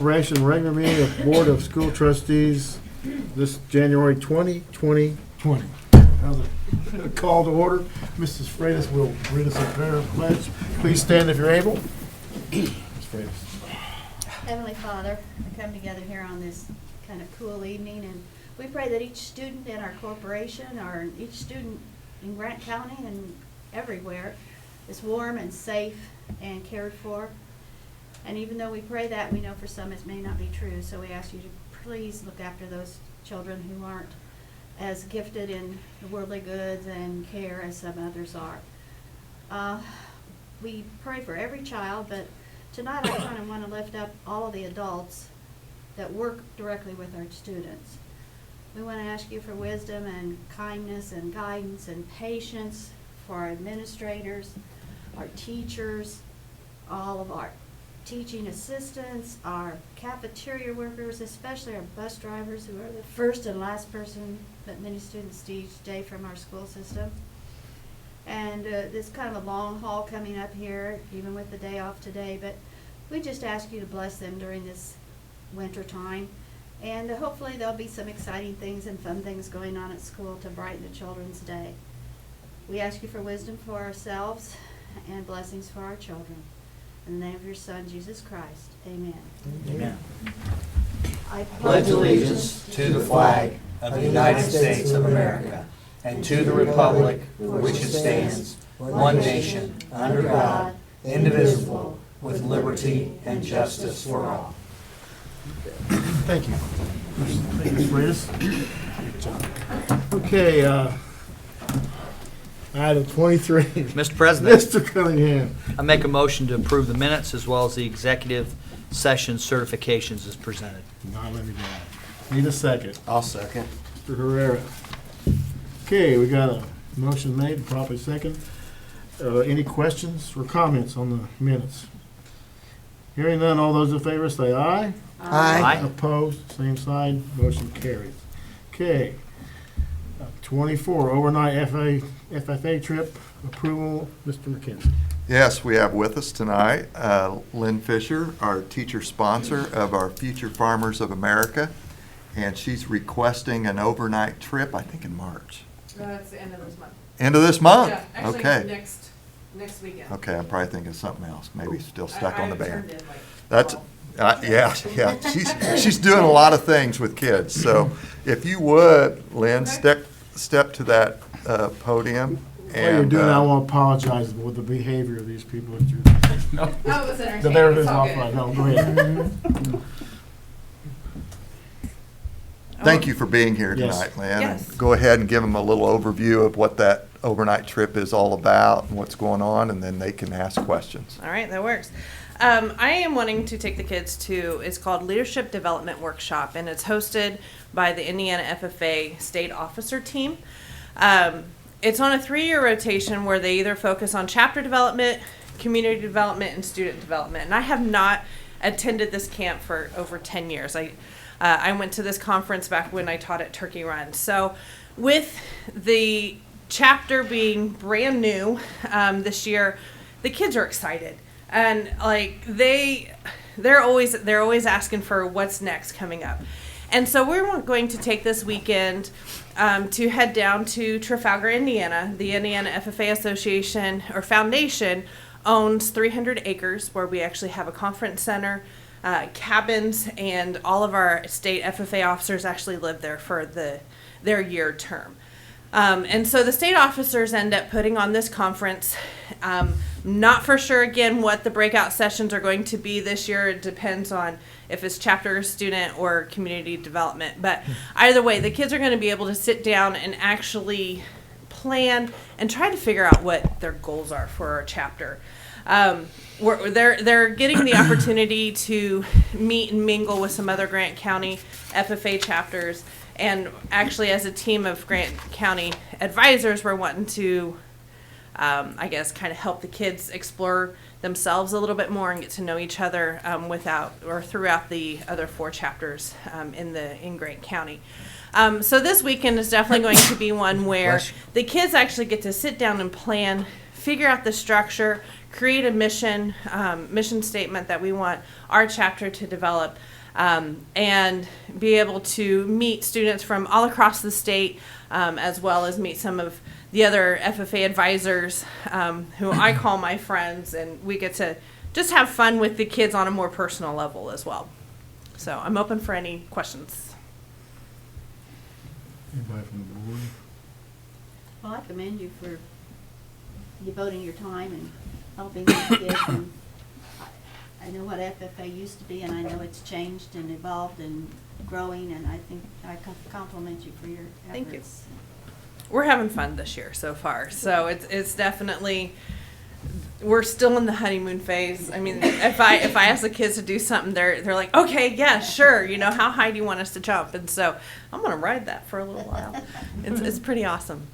Operation regular meeting of Board of School Trustees this January 2020. Call to order. Mrs. Freitas will read us a prayer of pledge. Please stand if you're able. Ms. Freitas. Heavenly Father, I come together here on this kind of cool evening, and we pray that each student in our corporation or each student in Grant County and everywhere is warm and safe and cared for. And even though we pray that, we know for some it may not be true. So we ask you to please look after those children who aren't as gifted in the worldly goods and care as some others are. We pray for every child, but tonight I kind of want to lift up all of the adults that work directly with our students. We want to ask you for wisdom and kindness and guidance and patience for our administrators, our teachers, all of our teaching assistants, our cafeteria workers, especially our bus drivers who are the first and last person that many students see each day from our school system. And this kind of a long haul coming up here, even with the day off today, but we just ask you to bless them during this winter time. And hopefully there'll be some exciting things and fun things going on at school to brighten the children's day. We ask you for wisdom for ourselves and blessings for our children. In the name of your Son, Jesus Christ, amen. Amen. I Pledge allegiance to the flag of the United States of America and to the republic for which it stands, one nation, under God, indivisible, with liberty and justice for all. Thank you. Thank you, Ms. Freitas. Okay, item 23. Mr. President, Mr. Cunningham. I make a motion to approve the minutes as well as the executive session certifications as presented. Not let me down. Need a second. I'll second. Mr. Herrera. Okay, we got a motion made and properly second. Any questions or comments on the minutes? Hearing none, all those in favor say aye. Aye. Opposed, same sign, motion carries. Okay, 24, overnight FFA trip approval, Mr. McKenzie. Yes, we have with us tonight Lynn Fisher, our teacher sponsor of our Future Farmers of America, and she's requesting an overnight trip, I think in March. It's the end of this month. End of this month? Yeah, actually Okay. next weekend. Okay, I'm probably thinking of something else, maybe still stuck on the I band. turned in, like, That's, 12. yeah, she's doing a lot of things with kids, so if you would, Lynn, Okay. step to that podium. While you're doing that, I want to apologize for the behavior of these people. Oh, it was entertaining. There it It's is, all off good. right. No, go ahead. Thank you for being here Yes. tonight, Lynn. Yes. Go ahead and give them a little overview of what that overnight trip is all about and what's going on, and then they can ask questions. All right, that works. I am wanting to take the kids to, it's called Leadership Development Workshop, and it's hosted by the Indiana FFA State Officer Team. It's on a 3-year rotation where they either focus on chapter development, community development, and student development. And I have not attended this camp for over 10 years. I went to this conference back when I taught at Turkey Run. So with the chapter being brand new this year, the kids are excited. And like they're always asking for what's next coming up. And so we're going to take this weekend to head down to Trafalgar, Indiana. The Indiana FFA Association or Foundation owns 300 acres where we actually have a conference center, cabins, and all of our state FFA officers actually live there for their year term. And so the state officers end up putting on this conference. Not for sure, again, what the breakout sessions are going to be this year. It depends on if it's chapter, student, or community development. But either way, the kids are going to be able to sit down and actually plan and try to figure out what their goals are for our chapter. They're getting the opportunity to meet and mingle with some other Grant County FFA chapters. And actually, as a team of Grant County advisors, we're wanting to, I guess, kind of help the kids explore themselves a little bit more and get to know each other throughout the other 4 chapters in Grant County. So this weekend is definitely going to be one where the kids actually get to sit down and plan, figure out the structure, create a mission statement that we want our chapter to develop, and be able to meet students from all across the state, as well as meet some of the other FFA advisors, who I call my friends, and we get to just have fun with the kids on a more personal level as well. So I'm open for any questions. Anybody from the board? Well, I commend you for devoting your time and helping these kids. And I know what FFA used to be, and I know it's changed and evolved and growing, and I think I compliment you for your efforts. Thank you. We're having fun this year so far, so it's definitely, we're still in the honeymoon phase. I mean, if I ask the kids to do something, they're like, okay, yeah, sure. You know, how high do you want us to jump? And so I'm gonna ride that for a little while. It's pretty awesome.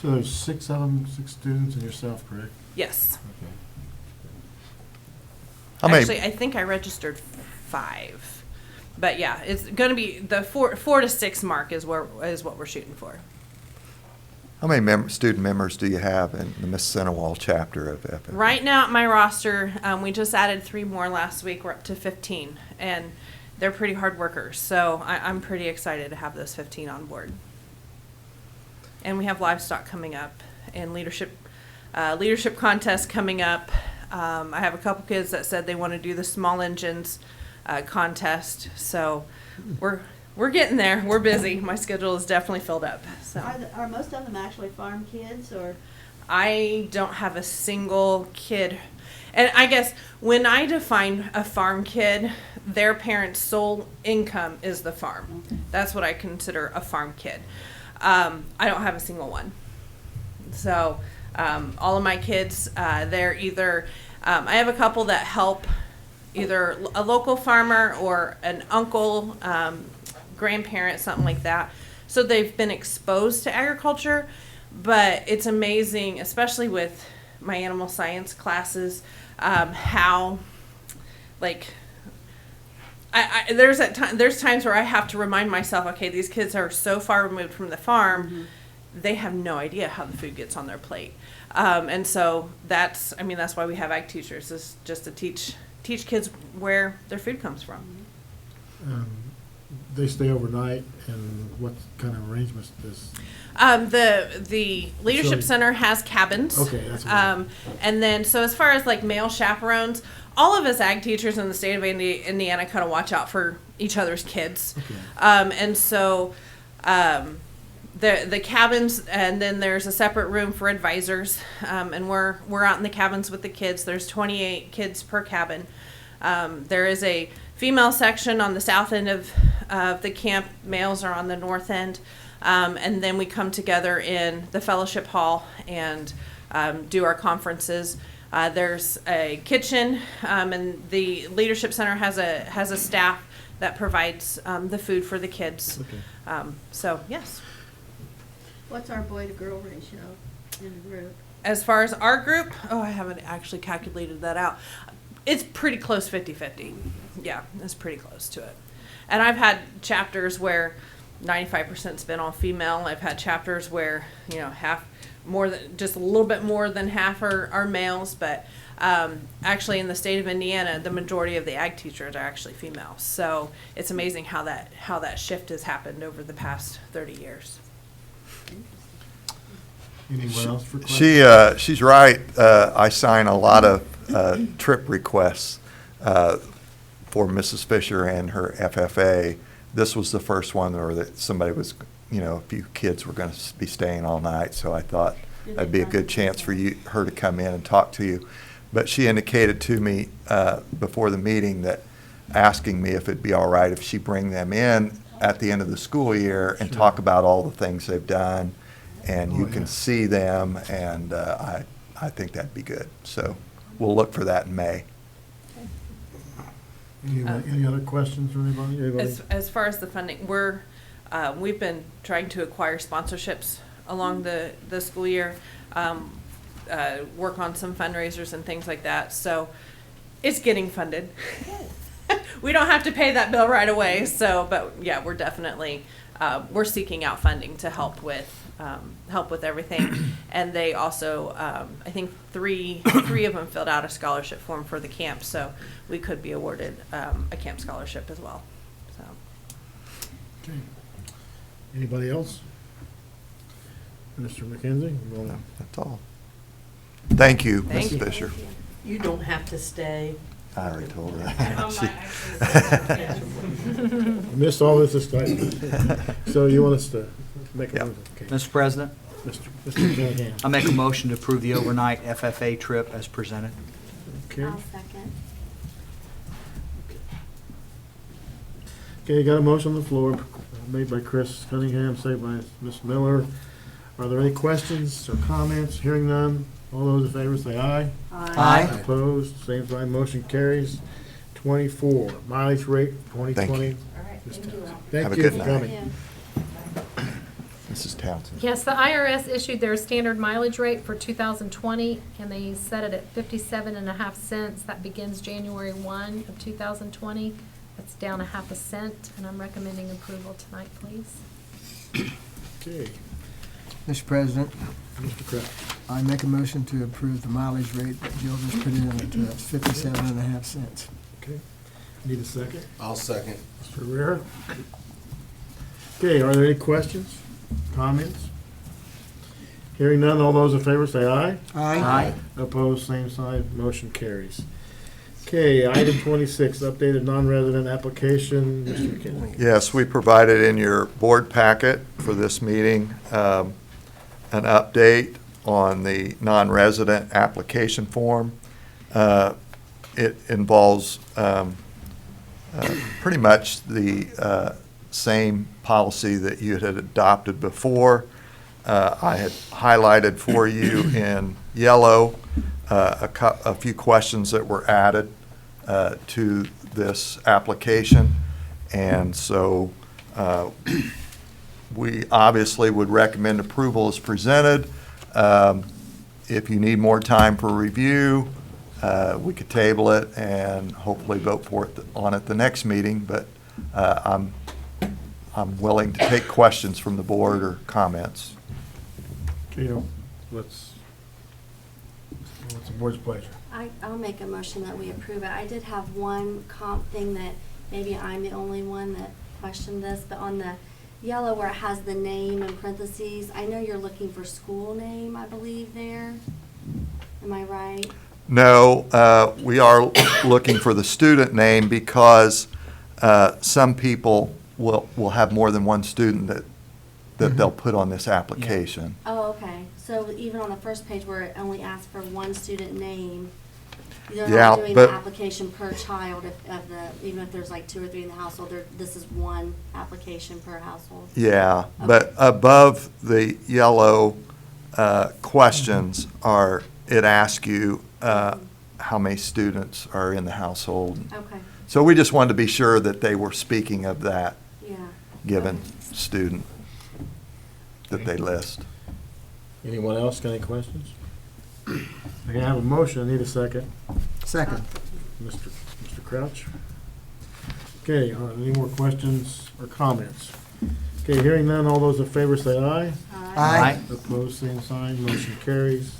So there's 6 of them, 6 students and yourself, correct? Yes. Okay. Actually, I think I registered 5, but yeah, it's gonna be the 4 to 6 mark is what we're shooting for. How many student members do you have in the Mississinewa chapter of FFA? Right now at my roster, we just added 3 more last week. We're up to 15, and they're pretty hard workers. So I'm pretty excited to have those 15 on board. And we have livestock coming up, and leadership contest coming up. I have a couple kids that said they want to do the small engines contest. So we're getting there. We're busy. My schedule is definitely filled up. So Are most of them actually farm kids, or? I don't have a single kid. And I guess when I define a farm kid, their parents' sole income is the farm. Okay. That's what I consider a farm kid. I don't have a single one. So all of my kids, they're either, I have a couple that help either a local farmer or an uncle, grandparent, something like that. So they've been exposed to agriculture, but it's amazing, especially with my animal science classes, how, like, there's times where I have to remind myself, okay, these kids are so far removed from the farm, Mm-hmm. they have no idea how the food gets on their plate. And so that's why we have ag teachers, is just to teach kids where their food comes from. They stay overnight, and what kind of arrangements does? The leadership So- center has cabins. Okay, that's what And then, so as far as like male chaperones, all of us ag teachers in the state of Indiana kind of watch out for each other's kids. Okay. And so, the cabins, and then there's a separate room for advisors. And we're out in the cabins with the kids. There's 28 kids per cabin. There is a female section on the south end of the camp. Males are on the north end. And then we come together in the fellowship hall and do our conferences. There's a kitchen, and the leadership center has a staff that provides the food for the kids. Okay. So yes. What's our boy-to-girl ratio in the group? As far as our group, I haven't actually calculated that out. It's pretty close 50-50. Yeah, it's pretty close to it. And I've had chapters where 95%'s been all female. I've had chapters where, just a little bit more than half are males, but actually in the state of Indiana, the majority of the ag teachers are actually female. So it's amazing how that shift has happened over the past 30 years. Anyone else for questions? She's right. I sign a lot of trip requests for Mrs. Fisher and her FFA. This was the first one where that somebody was, a few kids were going to be staying all night, so I thought that'd be a good chance for her to come in and talk to you. But she indicated to me before the meeting that asking me if it'd be all right if she bring them in at the end of the school year and talk about all the things they've done, and you can see them, and I think that'd be good. So we'll look for that in May. Any other questions from anybody? As far as the funding, we've been trying to acquire sponsorships along the school year, work on some fundraisers and things like that. So it's getting funded. we don't have to pay that bill right away. So, but yeah, we're definitely we're seeking out funding to help with everything. And they also, I think three of them filled out a scholarship form for the camp, so we could be awarded a camp scholarship as well. So. Okay. Anybody else? Mr. McKenzie? No, that's all. Thank you, Thank Ms. you. Fisher. You don't have to stay. I already told her Oh, that. I missed all this time. So you want us to make a Yeah. motion? Okay. Mr. President, Mr. Callahan. I make a motion to approve the overnight FFA trip as presented. Okay. I'll second. Okay, got a motion on the floor, made by Chris Cunningham, seconded by Ms. Miller. Are there any questions or comments? Hearing none, all those in favor say aye. Aye. Opposed, same sign, motion carries. 24, mileage rate 2020. All right, Ms. thank you. Townsend. Have Thank a you good for night. coming. Yeah. Mrs. Townsend. Yes, the IRS issued their standard mileage rate for 2020, and they set it at 57.5 cents. That begins January 1 of 2020. That's down 0.5 cent, and I'm recommending approval tonight, please. Okay, Mr. President, Mr. Kraft. I make a motion to approve the mileage rate that Jill just put in at 57.5 cents. Okay, need a second? I'll second. Mr. Rivera. Okay, are there any questions, comments? Hearing none, all those in favor say aye. Aye. Opposed, same sign, motion carries. Okay, item 26, updated non-resident application, Mr. McKinley. Yes, we provided in your board packet for this meeting an update on the non-resident application form. It involves pretty much the same policy that you had adopted before. I had highlighted for you in yellow a few questions that were added to this application. And so we obviously would recommend approval as presented. If you need more time for review, we could table it and hopefully vote for it on at the next meeting, but I'm willing to take questions from the board or comments. Okay, what's the board's pleasure? I'll make a motion that we approve it. I did have one comp thing that maybe I'm the only one that questioned this, but on the yellow where it has the name in parentheses, I know you're looking for school name, I believe there. Am I right? No, we are looking for the student name because some people will have more than one student that they'll put on this application. Oh, okay. So even on the first page where it only asks for one student name, you're Yeah, not doing but- the application per child even if there's like 2 or 3 in the household, this is one application per household. Yeah, but above the yellow questions it asks you how many students are in the household. Okay, So we just wanted to be sure that they were speaking of that yeah. given Okay. student that they list. Anyone else got any questions? I have a motion, I need a second. Second. Mr. Crouch. Okay, any more questions or comments? Okay, hearing none, all those in favor say aye. Aye. Opposed, same sign, motion carries.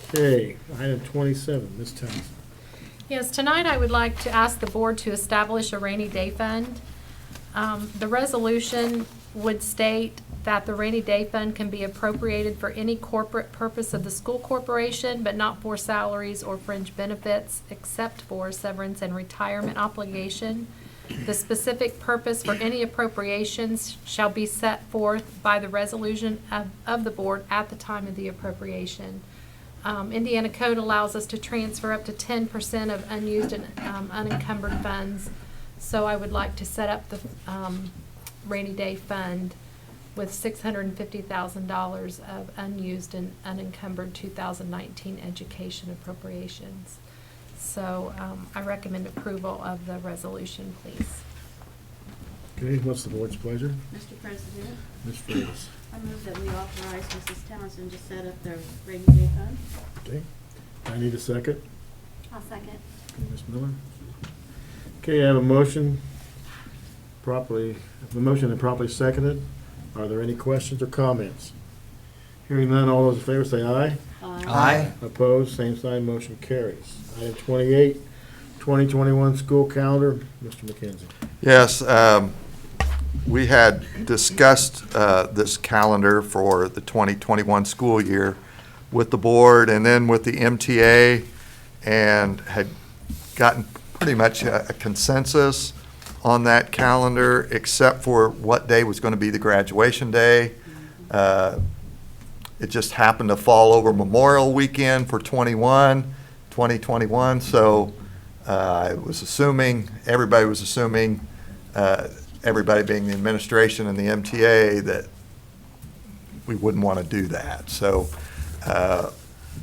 Okay, item 27, Ms. Townsend. Yes, tonight I would like to ask the board to establish a rainy day fund. The resolution would state that the rainy day fund can be appropriated for any corporate purpose of the school corporation, but not for salaries or fringe benefits, except for severance and retirement obligation. The specific purpose for any appropriations shall be set forth by the resolution of the board at the time of the appropriation. Indiana code allows us to transfer up to 10% of unused and unencumbered funds. So I would like to set up the rainy day fund with $650,000 of unused and unencumbered 2019 education appropriations. So I recommend approval of the resolution, please. Okay, what's the board's pleasure? Mr. President, Ms. Freitas. I move that we authorize Mrs. Townsend to set up the rainy day fund. Okay, I need a second. I'll second. Okay, Ms. Miller. Okay, I have a motion and properly seconded. Are there any questions or comments? Hearing none, all those in favor say aye. Aye. Opposed, same sign, motion carries. Item 28, 2021 school calendar, Mr. McKenzie. Yes, we had discussed this calendar for the 2021 school year with the board and then with the MTA, and had gotten pretty much a consensus on that calendar, except for what day was going to be the graduation day. It just happened to fall over Memorial Weekend for 2021, so everybody was assuming, everybody being the administration and the MTA, that we wouldn't want to do that. So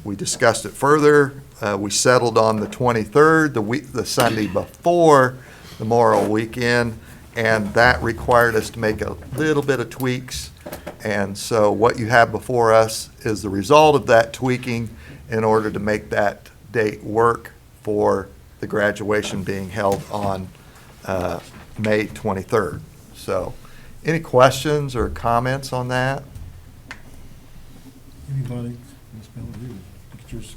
we discussed it further. We settled on the 23rd, the Sunday before Memorial Weekend, and that required us to make a little bit of tweaks. And so what you have before us is the result of that tweaking in order to make that date work for the graduation being held on May 23rd. So any questions or comments on that? Anybody? Ms. Miller, you look at yours.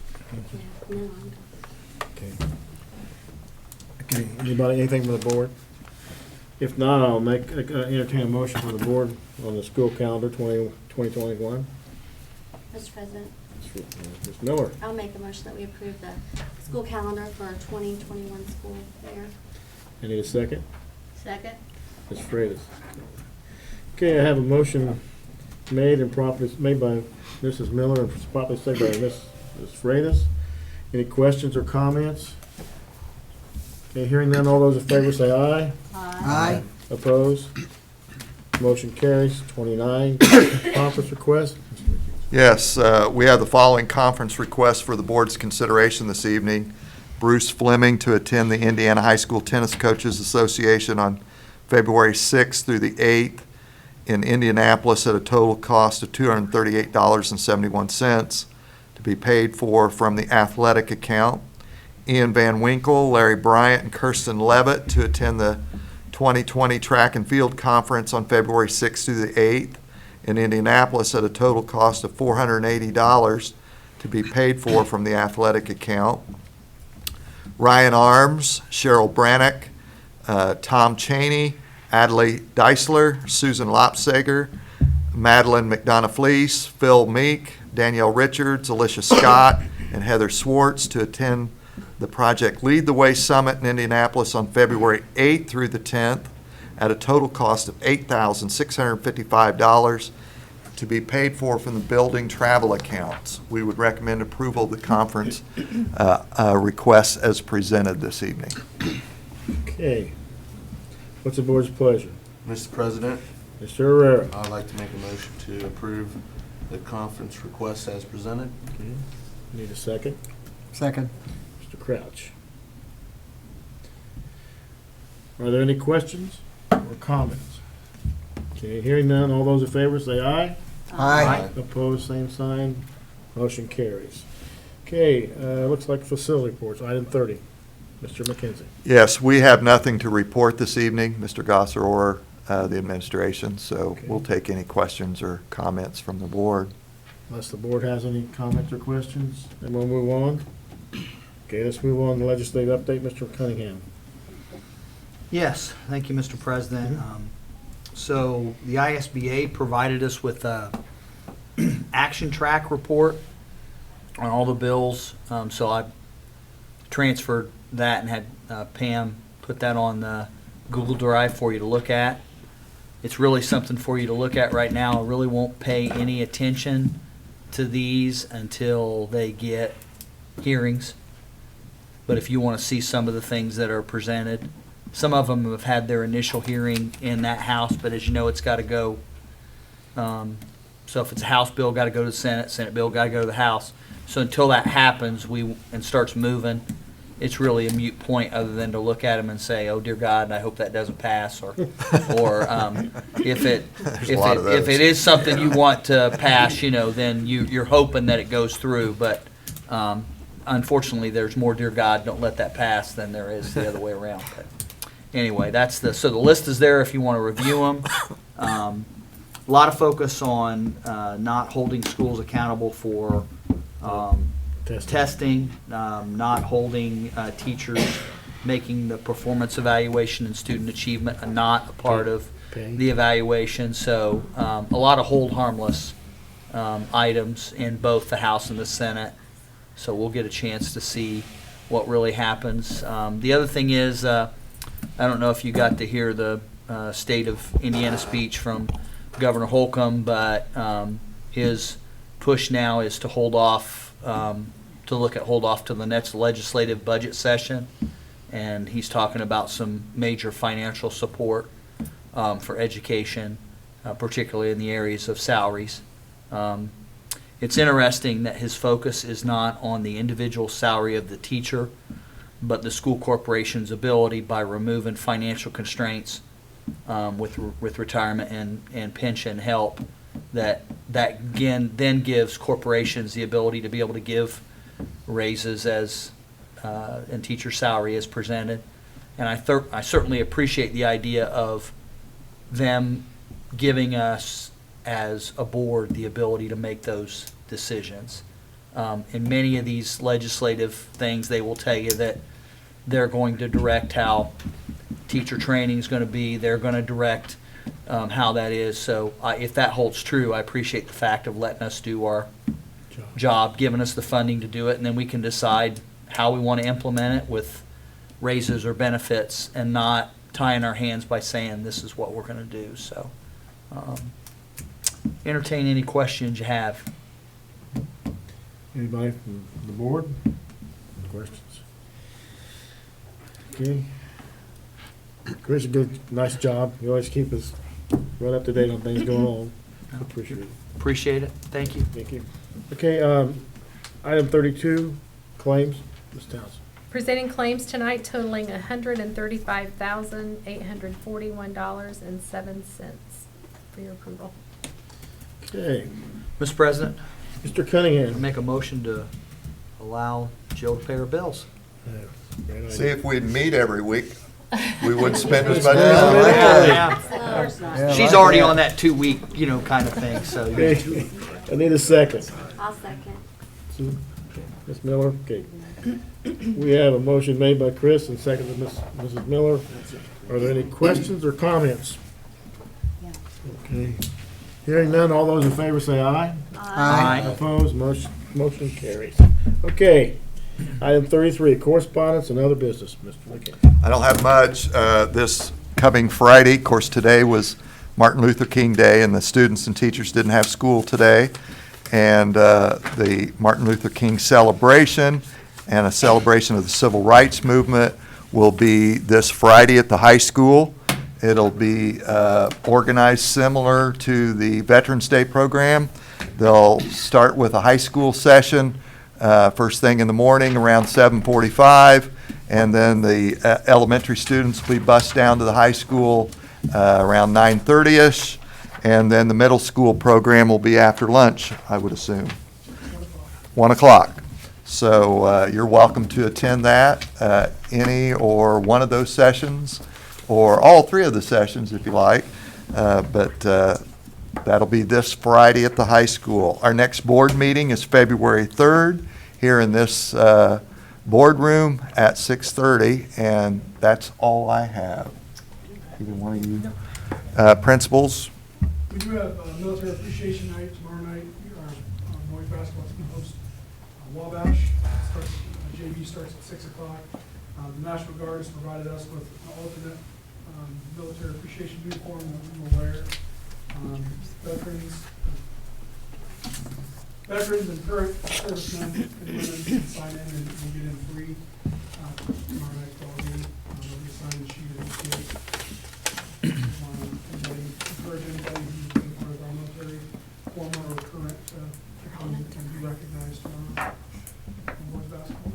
Okay. Okay, anybody, anything from the board? If not, I'll entertain a motion from the board on the school calendar 2021. Mr. President, Ms. Miller, I'll make a motion that we approve the school calendar for our 2021 school year. I need a second. Second? Ms. Freitas. Okay, I have a motion made by Mrs. Miller and properly seconded by Ms. Freitas. Any questions or comments? Okay, hearing none, all those in favor say aye. Aye. Opposed? Motion carries. 29, conference request. Yes, we have the following conference requests for the board's consideration this evening. Bruce Fleming to attend the Indiana High School Tennis Coaches Association on February 6th through the 8th in Indianapolis at a total cost of $238.71 to be paid for from the athletic account. Ian Van Winkle, Larry Bryant, and Kirsten Levitt to attend the 2020 Track and Field Conference on February 6th through the 8th in Indianapolis at a total cost of $480 to be paid for from the athletic account. Ryan Arms, Cheryl Brannock, Tom Cheney, Adley Deisler, Susan Lopsager, Madeline McDonough-Fleece, Phil Meek, Danielle Richards, Alicia Scott, and Heather Swartz to attend the Project Lead the Way Summit in Indianapolis on February 8th through the 10th at a total cost of $8,655 to be paid for from the building travel accounts. We would recommend approval of the conference requests as presented this evening. Okay. What's the board's pleasure? Mr. President, Mr. Herrera. I'd like to make a motion to approve the conference request as presented. Okay. Need a second? Second. Mr. Crouch. Are there any questions or comments? Okay, hearing none, all those in favor say aye. Aye. Opposed, same sign. Motion carries. Okay, looks like facility reports, item 30. Mr. McKenzie. Yes, we have nothing to report this evening, Mr. Gosser or the administration, so Okay. we'll take any questions or comments from the board. Unless the board has any comments or questions, then we'll move on. Okay, let's move on to legislative update. Mr. Cunningham. Yes, thank you, Mr. President. So the ISBA provided us with a action track report on all the bills. So I transferred that and had Pam put that on the Google Drive for you to look at. It's really something for you to look at right now. I really won't pay any attention to these until they get hearings. But if you want to see some of the things that are presented, some of them have had their initial hearing in that House, but as you know, it's got to go. So if it's a House bill, got to go to the Senate. Senate bill, got to go to the House. So until that happens, and starts moving, it's really a moot point other than to look at them and say, "Oh dear God, I hope that doesn't pass," or if it is something you want to pass, then you're hoping that it goes through. But unfortunately, there's more "dear God, don't let that pass" than there is the other way around. But anyway, so the list is there if you want to review them. A lot of focus on not holding schools accountable for testing, not holding teachers making the performance evaluation and student achievement not a part of the evaluation. So a lot of hold harmless items in both the House and the Senate. So we'll get a chance to see what really happens. The other thing is, I don't know if you got to hear the state of Indiana speech from Governor Holcomb, but his push now is to hold off to the next legislative budget session, and he's talking about some major financial support for education, particularly in the areas of salaries. It's interesting that his focus is not on the individual salary of the teacher, but the school corporation's ability by removing financial constraints with retirement and pension help, that again then gives corporations the ability to be able to give raises as and teacher salary as presented. And I certainly appreciate the idea of them giving us as a board the ability to make those decisions. In many of these legislative things, they will tell you that they're going to direct how teacher training is going to be. They're going to direct how that is. So if that holds true, I appreciate the fact of letting us do our job, giving us the funding to do it, and then we can decide how we want to implement it with raises or benefits, and not tying our hands by saying this is what we're going to do. So entertain any questions you have. Anybody from the board? Questions? Okay. Chris, nice job. You always keep us right up to date on things going on. Appreciate it. Appreciate it. Thank you. Thank you. Okay, item 32, claims. Ms. Townsend. Presenting claims tonight totaling $135,841.07 for your approval. Okay. Mr. President, Mr. I Cunningham. make a motion to allow Jill to pay her bills. See, if we'd meet every week, we wouldn't spend as much Yeah. time. She's already on that 2-week, kind of thing, so. Okay. I need a second. I'll second. Ms. Miller, okay. We have a motion made by Chris and seconded by Mrs. Miller. Are there any questions or comments? Okay. Hearing none, all those in favor say aye. Aye. Opposed, motion carries. Okay. Item 33, correspondence and other business. Mr. McKay. I don't have much. This coming Friday, of course, today was Martin Luther King Day, and the students and teachers didn't have school today. And the Martin Luther King celebration and a celebration of the civil rights movement will be this Friday at the high school. It'll be organized similar to the Veterans Day program. They'll start with a high school session first thing in the morning around 7:45, and then the elementary students will be bused down to the high school around 9:30ish, and then the middle school program will be after lunch, I would assume, 1 o'clock. So you're welcome to attend that, any or one of those sessions, or all three of the sessions if you like, but that'll be this Friday at the high school. Our next board meeting is February 3rd here in this boardroom at 6:30, and that's all I have. Either one of you principals? We do have military appreciation night tomorrow night. Our boys basketball team hosts Wabash. JV starts at 6 o'clock. The National Guard has provided us with an alternate military appreciation uniform that we will wear. Veterans and current servicemen and women can sign in and get in free tomorrow night's ball game. They'll be assigned a sheet of each kid. Encourage anybody who's been part of our military, former or current, to come and be recognized tomorrow in boys basketball.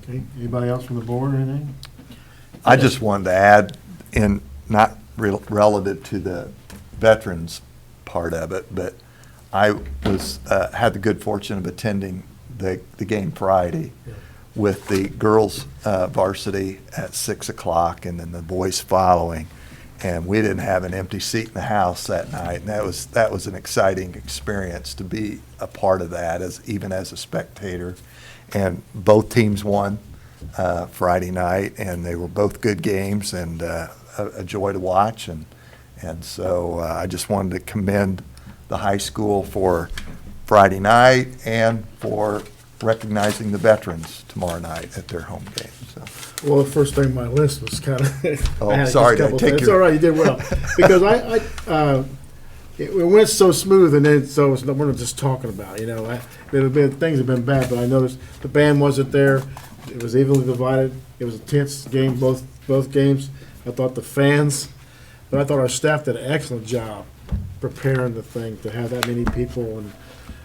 Okay, anybody else from the board or anything? I just wanted to add, in not relative to the veterans part of it, but I was had the good fortune of attending the game Friday with the girls varsity at 6 o'clock and then the boys following. And we didn't have an empty seat in the house that night. And that was an exciting experience to be a part of that, even as a spectator. And both teams won Friday night, and they were both good games and a joy to watch. And so I just wanted to commend the high school for Friday night and for recognizing the veterans tomorrow night at their home game. So. Well, the first thing on my list was kind of. Oh, sorry, did I take It's your- all right, you did well. Because it went so smooth, and then so it's we're not just talking about, you know. Things have been bad, but I noticed the band wasn't there. It was evenly divided. It was a tense game, both games. I thought the fans, but I thought our staff did an excellent job preparing the thing to have that many people. And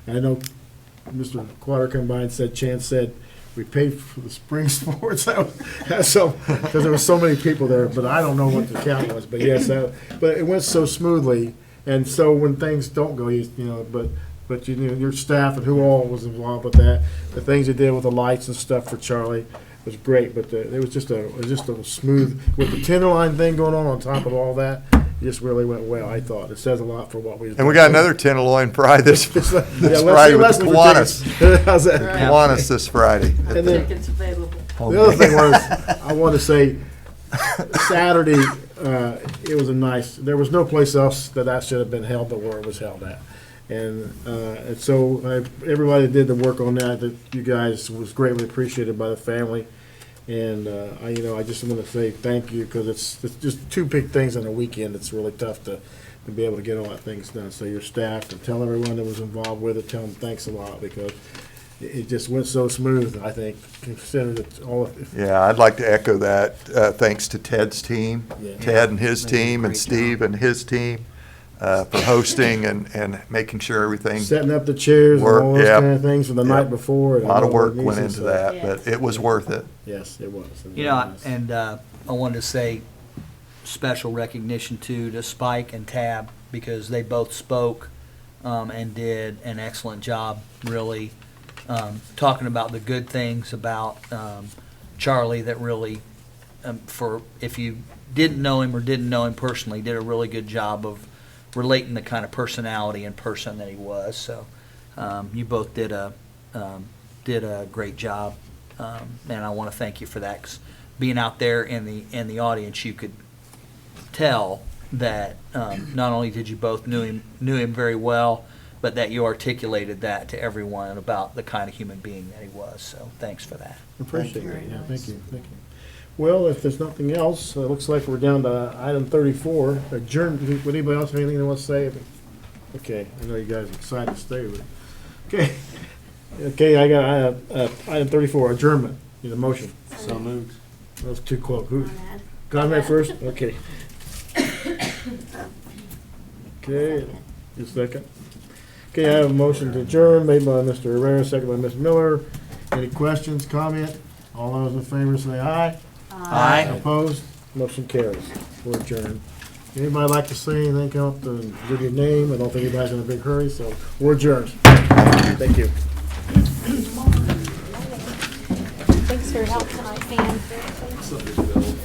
I know Mr. Quater came by and said, Chance said, we paid for the spring sports. So, because there were so many people there, but I don't know what the count was. But yes, but it went so smoothly. And so when things don't go, you know, but you know, your staff and who all was involved with that, the things you did with the lights and stuff for Charlie was great. But it was just a smooth with the Tenderloin thing going on top of all that. It just really went well, I thought. It says a lot for what we. And we got another tenderloin fry this Yeah, Friday with the Kiwanis. How's that? Kiwanis this Friday. And then Tickets available. the other thing was, I want to say, Saturday, it was there was no place else that should have been held but where it was held at. And so everybody that did the work on that you guys was greatly appreciated by the family. And I just want to say thank you, because it's just two big things on a weekend. It's really tough to be able to get all that things done. So your staff, and tell everyone that was involved with it, tell them thanks a lot, because it just went so smooth, I think, considering it all. Yeah, I'd like to echo that. Thanks to Ted's team, Yeah. Ted and his They did a team, and great Steve job. and his team for hosting and making sure everything. Setting up the chairs and Work, all those yep. kind of things from the Yep. night before. A lot of work went into that, Yes. but it was worth it. Yes, it was. It You know, was. and I wanted to say special recognition to Spike and Tab, because they both spoke and did an excellent job, really talking about the good things about Charlie that really, for if you didn't know him or didn't know him personally, did a really good job of relating the kind of personality and person that he was. So you both did a great job, and I want to thank you for that. 'Cause being out there in the audience, you could tell that not only did you both knew him very well, but that you articulated that to everyone about the kind of human being that he was. So thanks for that. Appreciate Very it. Yeah, nice. thank you. Well, if there's nothing else, it looks like we're down to item 34, adjourn. Would anybody else have anything they want to say? Okay, I know you guys are excited to stay with it. Okay, I got item 34, adjournment. Need a motion. So moved. That was too close. Who? Conrad. Conrad first? Okay. Okay, Second. you second. Okay, I have a motion to adjourn made by Mr. Herrera, second by Ms. Miller. Any questions, comment? All those in favor say aye. Aye. Opposed? Motion carries. We're adjourned. Anybody like to say anything, come up and give your name? I don't think anybody's in a big hurry, so we're adjourned. Thank you. Thanks for your help tonight, Pam.